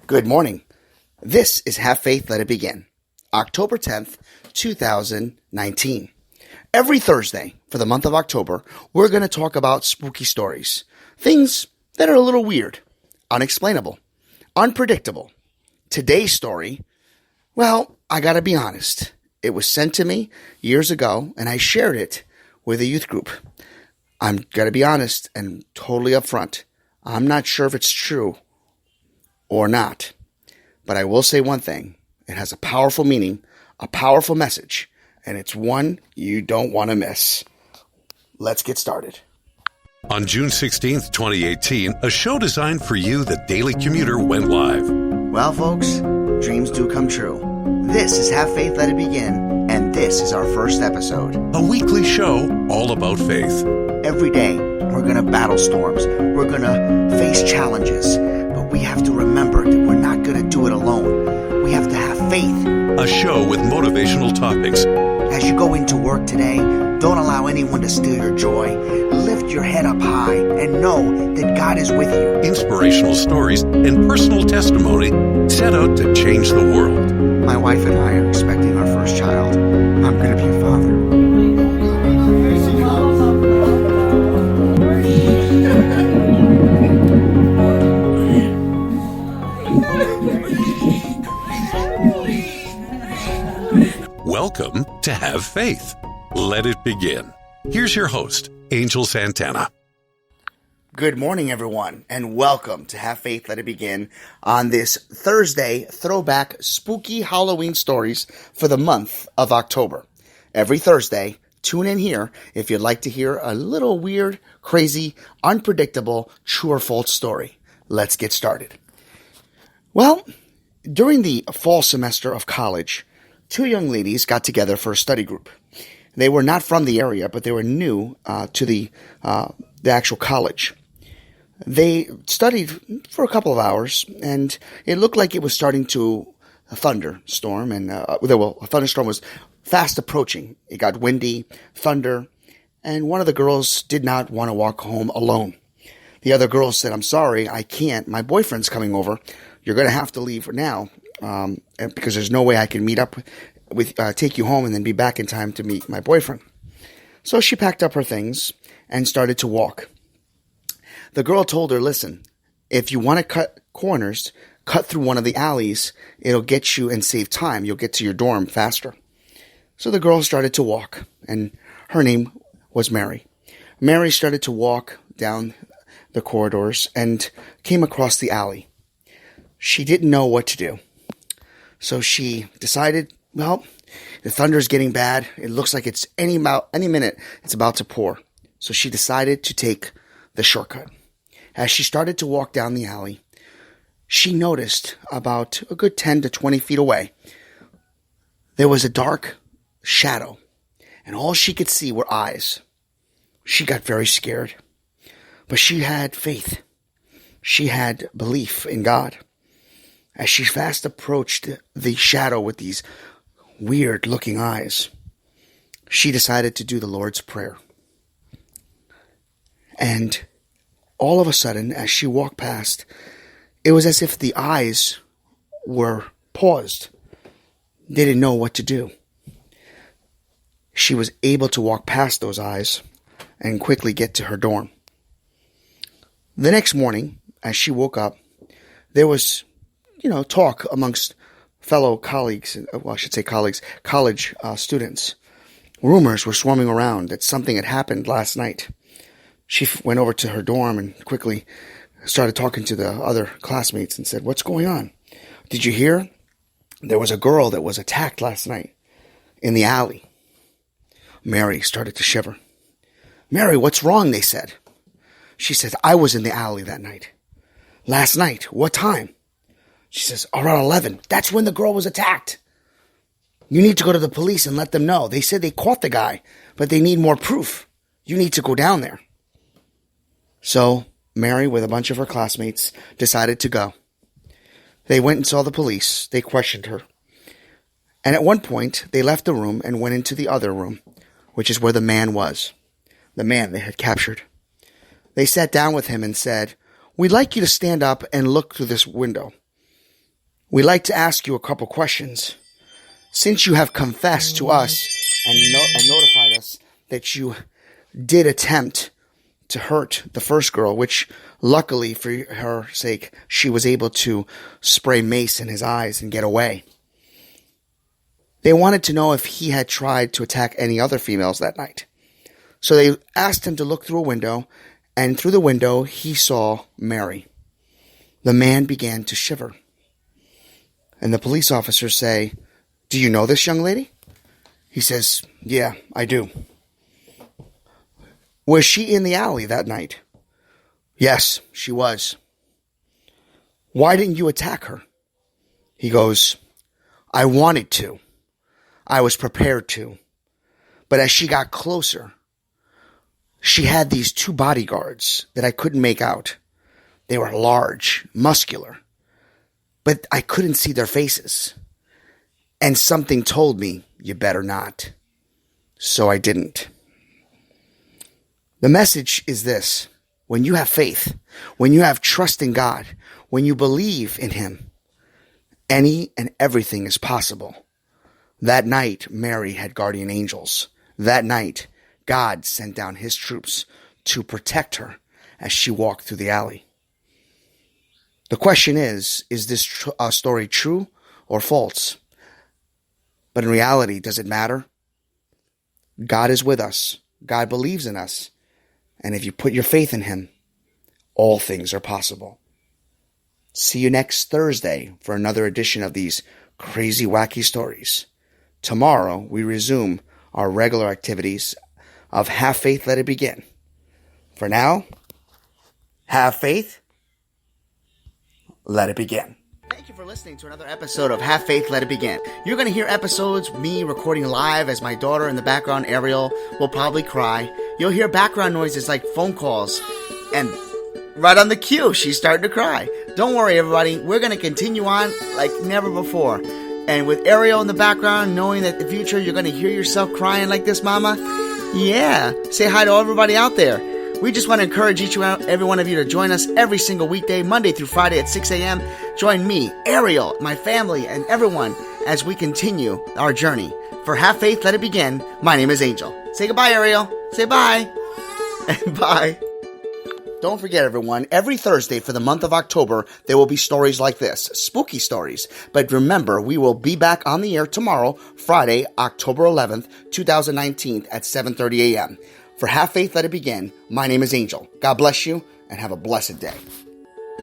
Good morning. This is Have Faith, Let It Begin, October 10th, 2019. Every Thursday for the month of October, we're going to talk about spooky stories. Things that are a little weird, unexplainable, unpredictable. Today's story, well, I got to be honest. It was sent to me years ago, and I shared it with a youth group. I'm going to be honest and totally upfront. I'm not sure if it's true or not. But I will say one thing. It has a powerful meaning, a powerful message, and it's one you don't want to miss. Let's get started. On June 16th, 2018, a show designed for you, the Daily Commuter, went live. Well, folks, dreams do come true. This is Have Faith, Let It Begin, and this is our first episode. A weekly show all about faith. Every day, we're going to battle storms. We're going to face challenges. But we have to remember that we're not going to do it alone. We have to have faith. A show with motivational topics. As you go into work today, don't allow anyone to steal your joy. Lift your head up high and know that God is with you. Inspirational stories and personal testimony set out to change the world. My wife and I are expecting our first child. I'm going to be a father. Welcome to Have Faith. Let it begin. Here's your host, Angel Santana. Good morning, everyone, and welcome to Have Faith, Let It Begin on this Thursday throwback spooky Halloween stories for the month of October. Every Thursday, tune in here if you'd like to hear a little weird, crazy, unpredictable, true or false story. Let's get started. Well, during the fall semester of college, two young ladies got together for a study group. They were not from the area, but they were new to the actual college. They studied for a couple of hours, and it looked like it was starting to a thunderstorm, and a thunderstorm was fast approaching. It got windy, thunder, and one of the girls did not want to walk home alone. The other girl said, "I'm sorry, I can't. My boyfriend's coming over. You're going to have to leave now." Because there's no way I can meet up with take you home and then be back in time to meet my boyfriend. So she packed up her things and started to walk. The girl told her, "Listen, if you want to cut corners, cut through one of the alleys. It'll get you and save time. You'll get to your dorm faster." So the girl started to walk, and her name was Mary. Mary started to walk down the corridors and came across the alley. She didn't know what to do. So she decided, well, the thunder's getting bad. It looks like it's any minute it's about to pour. So she decided to take the shortcut. As she started to walk down the alley, she noticed about a good 10 to 20 feet away, there was a dark shadow, and all she could see were eyes. She got very scared, but she had faith. She had belief in God. As she fast approached the shadow with these weird-looking eyes, she decided to do the Lord's Prayer. And all of a sudden, as she walked past, it was as if the eyes were paused. They didn't know what to do. She was able to walk past those eyes and quickly get to her dorm. The next morning, as she woke up, there was talk amongst fellow colleagues, college students. Rumors were swarming around that something had happened last night. She went over to her dorm and quickly started talking to the other classmates and said, "What's going on? Did you hear? There was a girl that was attacked last night in the alley." Mary started to shiver. "Mary, what's wrong?" they said. She said, "I was in the alley that night." "Last night? What time?" She says, "Around 11. That's when the girl was attacked. You need to go to the police and let them know. They said they caught the guy, but they need more proof. You need to go down there." So Mary, with a bunch of her classmates, decided to go. They went and saw the police. They questioned her. And at one point, they left the room and went into the other room, which is where the man was, the man they had captured. They sat down with him and said, "We'd like you to stand up and look through this window." we'd like to ask you a couple questions. Since you have confessed to us and notified us that you did attempt to hurt the first girl, which luckily for her sake, she was able to spray mace in his eyes and get away. They wanted to know if he had tried to attack any other females that night. So they asked him to look through a window, and through the window he saw Mary. The man began to shiver. And the police officers say, "Do you know this young lady?" He says, "Yeah, I do." "Was she in the alley that night?" "Yes, she was." "Why didn't you attack her?" He goes, "I wanted to. I was prepared to. But as she got closer, she had these two bodyguards that I couldn't make out. They were large, muscular, but I couldn't see their faces. And something told me, you better not. So I didn't." The message is this: when you have faith, when you have trust in God, when you believe in Him, any and everything is possible. That night, Mary had guardian angels. That night, God sent down His troops to protect her as she walked through the alley. The question is this story true or false? But in reality, does it matter? God is with us. God believes in us. And if you put your faith in Him, all things are possible. See you next Thursday for another edition of these crazy, wacky stories. Tomorrow, we resume our regular activities of Have Faith, Let It Begin. For now, have faith, let it begin. Thank you for listening to another episode of Have Faith, Let It Begin. You're going to hear episodes, me recording live as my daughter in the background, Ariel, will probably cry. You'll hear background noises like phone calls, and right on the cue, she's starting to cry. Don't worry, everybody. We're going to continue on like never before. And with Ariel in the background, knowing that in the future you're going to hear yourself crying like this, Mama, yeah, say hi to everybody out there. We just want to encourage each and every one of you to join us every single weekday, Monday through Friday at 6 a.m. Join me, Ariel, my family, and everyone as we continue our journey. For Have Faith, Let It Begin, my name is Angel. Say goodbye, Ariel. Say bye. Bye. Don't forget, everyone, every Thursday for the month of October, there will be stories like this, spooky stories. But remember, we will be back on the air tomorrow, Friday, October 11th, 2019 at 7:30 a.m. For Have Faith, Let It Begin, my name is Angel. God bless you, and have a blessed day.